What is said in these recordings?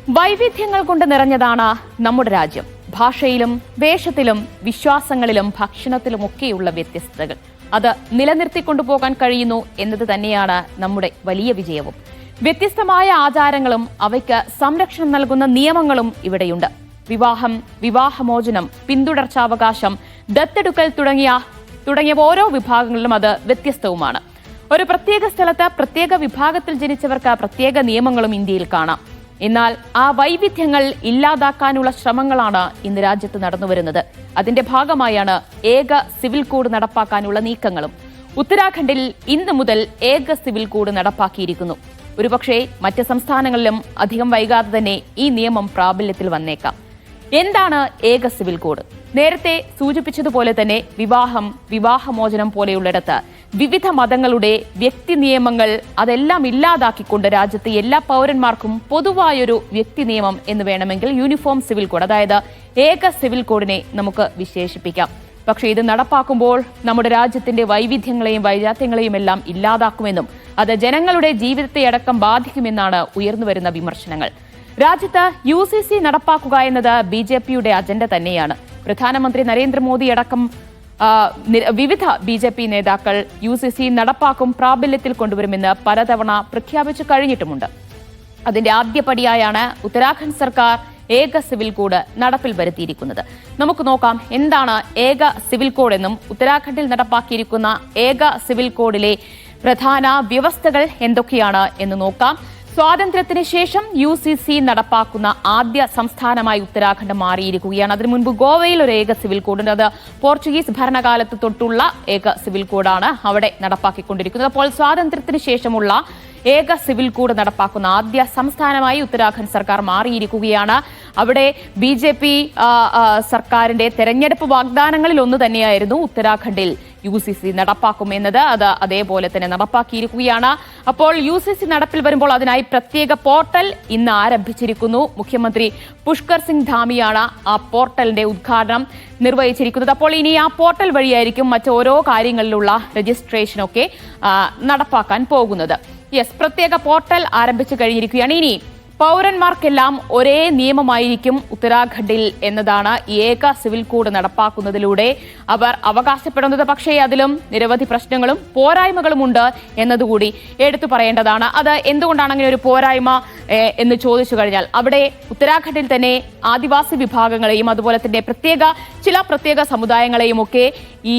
വൈവിധ്യങ്ങൾ കൊണ്ട് നിറഞ്ഞതാണ് നമ്മുടെ രാജ്യം. ഭാഷയിലും വേഷത്തിലും വിശ്വാസങ്ങളിലും ഭക്ഷണത്തിലുമൊക്കെയുള്ള വ്യത്യസ്തതകൾ അത് നിലനിർത്തിക്കൊണ്ടുപോകാൻ കഴിയുന്നു എന്നത് തന്നെയാണ് നമ്മുടെ വലിയ വിജയവും. വ്യത്യസ്തമായ ആചാരങ്ങളും അവയ്ക്ക് സംരക്ഷണം നൽകുന്ന നിയമങ്ങളും ഇവിടെയുണ്ട്. വിവാഹം, വിവാഹമോചനം, പിന്തുടർച്ചാവകാശം, ദത്തെടുക്കൽ തുടങ്ങിയ ഓരോ വിഭാഗങ്ങളിലും അത് വ്യത്യസ്തവുമാണ്. ഒരു പ്രത്യേക സ്ഥലത്ത് പ്രത്യേക വിഭാഗത്തിൽ ജനിച്ചവർക്ക് പ്രത്യേക നിയമങ്ങളും ഇന്ത്യയിൽ കാണാം. എന്നാൽ ആ വൈവിധ്യങ്ങൾ ഇല്ലാതാക്കാനുള്ള ശ്രമങ്ങളാണ് ഇന്ന് രാജ്യത്ത് നടന്നുവരുന്നത്. അതിന്റെ ഭാഗമായാണ് ഏക സിവിൽ കോഡ് നടപ്പാക്കാനുള്ള നീക്കങ്ങളും. ഉത്തരാഖണ്ഡിൽ ഇന്ന് മുതൽ ഏക സിവിൽ കോഡ് നടപ്പാക്കിയിരിക്കുന്നു. ഒരുപക്ഷെ മറ്റ് സംസ്ഥാനങ്ങളിലും അധികം വൈകാതെ തന്നെ ഈ നിയമം പ്രാബല്യത്തിൽ വന്നേക്കാം. എന്താണ് ഏക സിവിൽ കോഡ്? നേരത്തെ സൂചിപ്പിച്ചതുപോലെ തന്നെ വിവാഹം, വിവാഹമോചനം പോലെയുള്ളിടത്ത് വിവിധ മതങ്ങളുടെ വ്യക്തി നിയമങ്ങൾ അതെല്ലാം ഇല്ലാതാക്കിക്കൊണ്ട് രാജ്യത്തെ എല്ലാ പൗരന്മാർക്കും പൊതുവായൊരു വ്യക്തി നിയമം എന്ന് വേണമെങ്കിൽ യൂണിഫോം സിവിൽ കോഡ്, അതായത് ഏക സിവിൽ കോഡിനെ നമുക്ക് വിശേഷിപ്പിക്കാം. പക്ഷേ ഇത് നടപ്പാക്കുമ്പോൾ നമ്മുടെ രാജ്യത്തിന്റെ വൈവിധ്യങ്ങളെയും വൈജാത്യങ്ങളെയും എല്ലാം ഇല്ലാതാക്കുമെന്നും അത് ജനങ്ങളുടെ ജീവിതത്തെ അടക്കം ബാധിക്കുമെന്നാണ് ഉയർന്നുവരുന്ന വിമർശനങ്ങൾ. രാജ്യത്ത് UCC നടപ്പാക്കുക എന്നത് BJPയുടെ അജണ്ട തന്നെയാണ്. പ്രധാനമന്ത്രി നരേന്ദ്രമോദി അടക്കം വിവിധ BJP നേതാക്കൾ UCC നടപ്പാക്കും, പ്രാബല്യത്തിൽ കൊണ്ടുവരുമെന്ന് പലതവണ പ്രഖ്യാപിച്ചു കഴിഞ്ഞിട്ടുമുണ്ട്. അതിന്റെ ആദ്യപടിയായാണ് ഉത്തരാഖണ്ഡ് സർക്കാർ ഏക സിവിൽ കോഡ് നടപ്പിൽ വരുത്തിയിരിക്കുന്നത്. നമുക്ക് നോക്കാം എന്താണ് ഏക സിവിൽ കോഡ് എന്നും ഉത്തരാഖണ്ഡിൽ നടപ്പാക്കിയിരിക്കുന്ന ഏക സിവിൽ കോഡിലെ പ്രധാന വ്യവസ്ഥകൾ എന്തൊക്കെയാണ് എന്ന് നോക്കാം. സ്വാതന്ത്ര്യത്തിന് ശേഷം UCC നടപ്പാക്കുന്ന ആദ്യ സംസ്ഥാനമായി ഉത്തരാഖണ്ഡ് മാറിയിരിക്കുകയാണ്. അതിനു മുൻപ് ഗോവയിൽ ഒരു ഏക സിവിൽ കോഡുണ്ട്. അത് പോർച്ചുഗീസ് ഭരണകാലത്ത് തൊട്ടുള്ള ഏക സിവിൽ കോഡാണ് അവിടെ നടപ്പാക്കിക്കൊണ്ടിരിക്കുന്നത്. അപ്പോൾ സ്വാതന്ത്ര്യത്തിന് ശേഷമുള്ള ഏക സിവിൽ കോഡ് നടപ്പാക്കുന്ന ആദ്യ സംസ്ഥാനമായി ഉത്തരാഖണ്ഡ് സർക്കാർ മാറിയിരിക്കുകയാണ്. അവിടെ BJP സർക്കാരിന്റെ തെരഞ്ഞെടുപ്പ് വാഗ്ദാനങ്ങളിൽ ഒന്ന് തന്നെയായിരുന്നു ഉത്തരാഖണ്ഡിൽ UCC നടപ്പാക്കുമെന്നത്. അത് അതേപോലെ തന്നെ നടപ്പാക്കിയിരിക്കുകയാണ്. അപ്പോൾ UCC നടപ്പിൽ വരുമ്പോൾ അതിനായി പ്രത്യേക പോർട്ടൽ ഇന്ന് ആരംഭിച്ചിരിക്കുന്നു. മുഖ്യമന്ത്രി പുഷ്കർ സിംഗ് ധാമിയാണ് ആ പോർട്ടലിന്റെ ഉദ്ഘാടനം നിർവഹിച്ചിരിക്കുന്നത്. അപ്പോൾ ഇനി ആ പോർട്ടൽ വഴിയായിരിക്കും മറ്റോരോ കാര്യങ്ങളിലുള്ള രജിസ്ട്രേഷനൊക്കെ നടപ്പാക്കാൻ പോകുന്നത്. പ്രത്യേക പോർട്ടൽ ആരംഭിച്ചു കഴിഞ്ഞിരിക്കുകയാണ്. ഇനി പൗരന്മാർക്കെല്ലാം ഒരേ നിയമമായിരിക്കും ഉത്തരാഖണ്ഡിൽ എന്നതാണ് ഏക സിവിൽ കോഡ് നടപ്പാക്കുന്നതിലൂടെ അവർ അവകാശപ്പെടുന്നത്. പക്ഷേ അതിലും നിരവധി പ്രശ്നങ്ങളും പോരായ്മകളും ഉണ്ട് എന്നതുകൂടി എടുത്തു പറയേണ്ടതാണ്. അത് എന്തുകൊണ്ടാണ് അങ്ങനെ ഒരു പോരായ്മ എന്ന് ചോദിച്ചു കഴിഞ്ഞാൽ, അവിടെ ഉത്തരാഖണ്ഡിൽ തന്നെ ആദിവാസി വിഭാഗങ്ങളെയും അതുപോലെ തന്നെ ചില പ്രത്യേക സമുദായങ്ങളെയും ഒക്കെ ഈ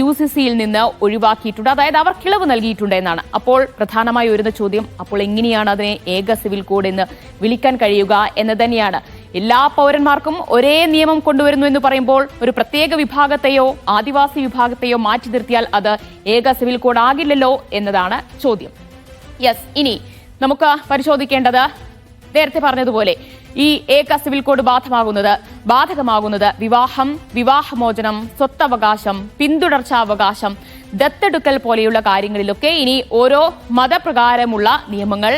UCCയിൽ നിന്ന് ഒഴിവാക്കിയിട്ടുണ്ട്. അതായത് അവർ കിളവ് നൽകിയിട്ടുണ്ട് എന്നാണ്. അപ്പോൾ പ്രധാനമായി വരുന്ന ചോദ്യം, അപ്പോൾ എങ്ങനെയാണ് അതിനെ ഏക സിവിൽ കോഡ് എന്ന് വിളിക്കാൻ കഴിയുക എന്ന് തന്നെയാണ്. എല്ലാ പൗരന്മാർക്കും ഒരേ നിയമം കൊണ്ടുവരുന്നു എന്ന് പറയുമ്പോൾ ഒരു പ്രത്യേക വിഭാഗത്തെയോ ആദിവാസി വിഭാഗത്തെയോ മാറ്റി നിർത്തിയാൽ അത് ഏക സിവിൽ കോഡ് ആകില്ലല്ലോ എന്നതാണ് ചോദ്യം. ഇനി നമുക്ക് പരിശോധിക്കേണ്ടത്, നേരത്തെ പറഞ്ഞതുപോലെ ഈ ഏക സിവിൽ കോഡ് ബാധകമാകുന്നത് വിവാഹം, വിവാഹമോചനം, സ്വത്തവകാശം, പിന്തുടർച്ചാവകാശം, ദത്തെടുക്കൽ പോലെയുള്ള കാര്യങ്ങളിലൊക്കെ ഇനി ഓരോ മതപ്രകാരമുള്ള നിയമങ്ങൾ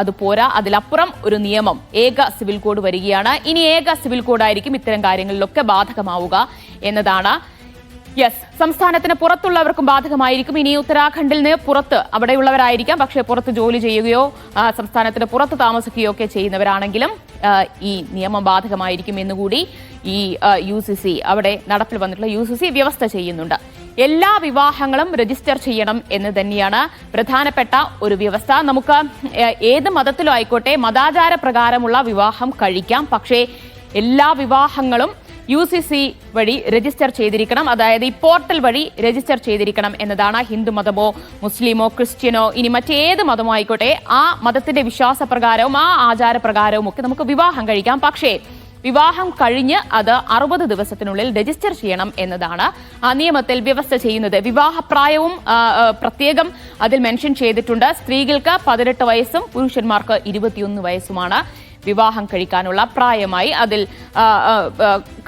അത് പോരാ, അതിലപ്പുറം ഒരു നിയമം ഏക സിവിൽ കോഡ് വരികയാണ്. ഇനി ഏക സിവിൽ കോഡായിരിക്കും ഇത്തരം കാര്യങ്ങളിലൊക്കെ ബാധകമാവുക എന്നതാണ്. സംസ്ഥാനത്തിന് പുറത്തുള്ളവർക്കും ബാധകമായിരിക്കും. ഇനി ഉത്തരാഖണ്ഡിൽ നിന്ന് പുറത്ത് അവിടെയുള്ളവരായിരിക്കാം, പക്ഷേ പുറത്ത് ജോലി ചെയ്യുകയോ സംസ്ഥാനത്തിന് പുറത്ത് താമസിക്കുകയോ ഒക്കെ ചെയ്യുന്നവരാണെങ്കിലും ഈ നിയമം ബാധകമായിരിക്കും എന്നുകൂടി ഈ UCC അവിടെ നടപ്പിൽ വന്നിട്ടുള്ള UCC വ്യവസ്ഥ ചെയ്യുന്നുണ്ട്. എല്ലാ വിവാഹങ്ങളും രജിസ്റ്റർ ചെയ്യണം എന്ന് തന്നെയാണ് പ്രധാനപ്പെട്ട ഒരു വ്യവസ്ഥ. നമുക്ക് ഏത് മതത്തിലും ആയിക്കോട്ടെ മതാചാര പ്രകാരമുള്ള വിവാഹം കഴിക്കാം, പക്ഷേ എല്ലാ വിവാഹങ്ങളും UCC വഴി രജിസ്റ്റർ ചെയ്തിരിക്കണം. അതായത് ഈ പോർട്ടൽ വഴി രജിസ്റ്റർ ചെയ്തിരിക്കണം എന്നതാണ്. ഹിന്ദു മതമോ മുസ്ലിമോ ക്രിസ്ത്യനോ ഇനി മറ്റേത് മതമോ ആയിക്കോട്ടെ ആ മതത്തിന്റെ വിശ്വാസപ്രകാരവും ആ ആചാരപ്രകാരവും ഒക്കെ നമുക്ക് വിവാഹം കഴിക്കാം. പക്ഷേ വിവാഹം കഴിഞ്ഞ് അത് 60 ദിവസത്തിനുള്ളിൽ രജിസ്റ്റർ ചെയ്യണം എന്നതാണ് ആ നിയമത്തിൽ വ്യവസ്ഥ ചെയ്യുന്നത്. വിവാഹപ്രായവും പ്രത്യേകം അതിൽ മെൻഷൻ ചെയ്തിട്ടുണ്ട്. സ്ത്രീകൾക്ക് 18 വയസ്സും പുരുഷന്മാർക്ക് 21 വയസ്സുമാണ് വിവാഹം കഴിക്കാനുള്ള പ്രായമായി അതിൽ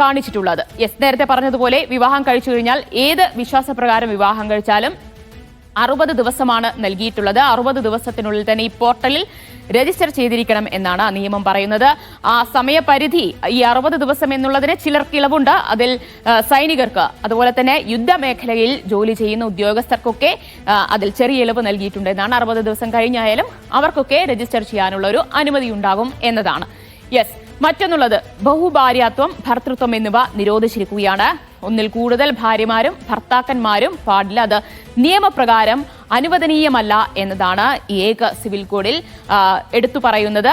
കാണിച്ചിട്ടുള്ളത്. നേരത്തെ പറഞ്ഞതുപോലെ വിവാഹം കഴിച്ചു കഴിഞ്ഞാൽ ഏത് വിശ്വാസപ്രകാരം വിവാഹം കഴിച്ചാലും 60 ദിവസമാണ് നൽകിയിട്ടുള്ളത്. 60 ദിവസത്തിനുള്ളിൽ തന്നെ ഈ പോർട്ടലിൽ രജിസ്റ്റർ ചെയ്തിരിക്കണം എന്നാണ് നിയമം പറയുന്നത്. ആ സമയപരിധി ഈ 60 ദിവസം എന്നുള്ളതിന് ചിലർക്ക് ഇളവുണ്ട്. അതിൽ സൈനികർക്ക്, അതുപോലെ തന്നെ യുദ്ധമേഖലയിൽ ജോലി ചെയ്യുന്ന ഉദ്യോഗസ്ഥർക്കൊക്കെ അതിൽ ചെറിയ ഇളവ് നൽകിയിട്ടുണ്ട് എന്നാണ്. 60 ദിവസം കഴിഞ്ഞായാലും അവർക്കൊക്കെ രജിസ്റ്റർ ചെയ്യാനുള്ള ഒരു അനുമതി ഉണ്ടാകും എന്നതാണ്. യെസ്, മറ്റൊന്നുള്ളത് ബഹുഭാര്യാത്വം, ഭർതൃത്വം എന്നിവ നിരോധിച്ചിരിക്കുകയാണ്. ഒന്നിൽ കൂടുതൽ ഭാര്യമാരും ഭർത്താക്കന്മാരും പാടില്ല. അത് നിയമപ്രകാരം അനുവദനീയമല്ല എന്നതാണ് ഏക സിവിൽ കോഡിൽ എടുത്തു പറയുന്നത്.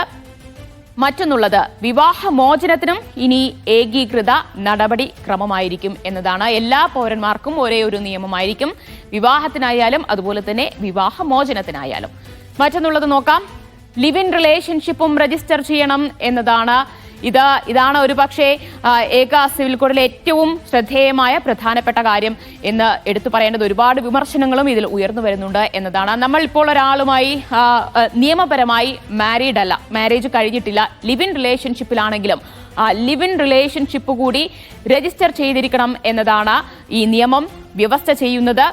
മറ്റൊന്നുള്ളത് വിവാഹമോചനത്തിനും ഇനി ഏകീകൃത നടപടി ക്രമമായിരിക്കും എന്നതാണ്. എല്ലാ പൗരന്മാർക്കും ഒരേ ഒരു നിയമമായിരിക്കും, വിവാഹത്തിനായാലും അതുപോലെ തന്നെ വിവാഹമോചനത്തിനായാലും. മറ്റൊന്നുള്ളത് നോക്കാം. ലിവ് ഇൻ റിലേഷൻഷിപ്പും രജിസ്റ്റർ ചെയ്യണം എന്നതാണ്. ഇതാണ് ഒരു പക്ഷേ ഏക സിവിൽ കോഡിലെ ഏറ്റവും ശ്രദ്ധേയമായ പ്രധാനപ്പെട്ട കാര്യം എന്ന് എടുത്തു പറയേണ്ടത്. ഒരുപാട് വിമർശനങ്ങളും ഇതിൽ ഉയർന്നു വരുന്നുണ്ട് എന്നതാണ്. നമ്മൾ ഇപ്പോൾ ഒരാളുമായി നിയമപരമായി മാരീഡ് അല്ല, മാരേജ് കഴിഞ്ഞിട്ടില്ല, ലിവ് ഇൻ റിലേഷൻഷിപ്പിലാണെങ്കിലും ലിവ് ഇൻ റിലേഷൻഷിപ്പ് കൂടി രജിസ്റ്റർ ചെയ്തിരിക്കണം എന്നതാണ് ഈ നിയമം വ്യവസ്ഥ ചെയ്യുന്നത്.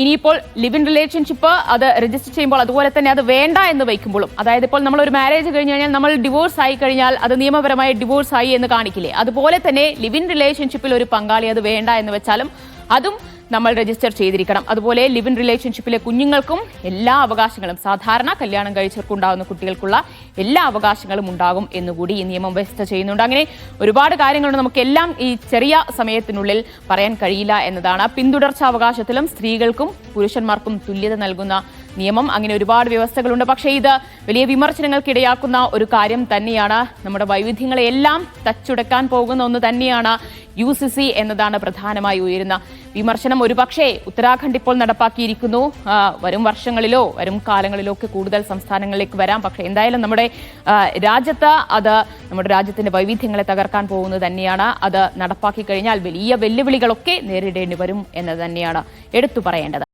ഇനിയിപ്പോൾ ലിവ് ഇൻ റിലേഷൻഷിപ്പ് അത് രജിസ്റ്റർ ചെയ്യുമ്പോൾ, അതുപോലെ തന്നെ അത് വേണ്ട എന്ന് വയ്ക്കുമ്പോഴും, അതായത് ഇപ്പോൾ നമ്മൾ ഒരു മാരേജ് കഴിഞ്ഞ് കഴിഞ്ഞാൽ നമ്മൾ ഡിവോഴ്സ് ആയി കഴിഞ്ഞാൽ അത് നിയമപരമായി ഡിവോഴ്സ് ആയി എന്ന് കാണിക്കില്ലേ, അതുപോലെ തന്നെ ലിവ് ഇൻ റിലേഷൻഷിപ്പിൽ ഒരു പങ്കാളി അത് വേണ്ട എന്ന് വെച്ചാലും അതും നമ്മൾ രജിസ്റ്റർ ചെയ്തിരിക്കണം. അതുപോലെ ലിവ് ഇൻ റിലേഷൻഷിപ്പിലെ കുഞ്ഞുങ്ങൾക്കും എല്ലാ അവകാശങ്ങളും, സാധാരണ കല്യാണം കഴിച്ചവർക്കുണ്ടാകുന്ന കുട്ടികൾക്കുള്ള എല്ലാ അവകാശങ്ങളും ഉണ്ടാകും എന്നുകൂടി ഈ നിയമം വ്യവസ്ഥ ചെയ്യുന്നുണ്ട്. അങ്ങനെ ഒരുപാട് കാര്യങ്ങളുണ്ട്. നമുക്കെല്ലാം ഈ ചെറിയ സമയത്തിനുള്ളിൽ പറയാൻ കഴിയില്ല എന്നതാണ്. പിന്തുടർച്ച അവകാശത്തിലും സ്ത്രീകൾക്കും പുരുഷന്മാർക്കും തുല്യത നൽകുന്ന നിയമം, അങ്ങനെ ഒരുപാട് വ്യവസ്ഥകളുണ്ട്. പക്ഷേ ഇത് വലിയ വിമർശനങ്ങൾക്കിടയാക്കുന്ന ഒരു കാര്യം തന്നെയാണ്. നമ്മുടെ വൈവിധ്യങ്ങളെല്ലാം തച്ചുടക്കാൻ പോകുന്ന ഒന്ന് തന്നെയാണ് UCC എന്നതാണ് പ്രധാനമായി ഉയരുന്ന വിമർശനം. ഒരുപക്ഷേ ഉത്തരാഖണ്ഡ് ഇപ്പോൾ നടപ്പാക്കിയിരിക്കുന്നു. വരും വർഷങ്ങളിലോ വരും കാലങ്ങളിലോ ഒക്കെ കൂടുതൽ സംസ്ഥാനങ്ങളിലേക്ക് വരാം. പക്ഷേ എന്തായാലും നമ്മുടെ രാജ്യത്ത് അത് നമ്മുടെ രാജ്യത്തിന്റെ വൈവിധ്യങ്ങളെ തകർക്കാൻ പോകുന്നത് തന്നെയാണ്. അത് നടപ്പാക്കി കഴിഞ്ഞാൽ വലിയ വെല്ലുവിളികളൊക്കെ നേരിടേണ്ടി വരും എന്ന് തന്നെയാണ് എടുത്തു പറയേണ്ടത്.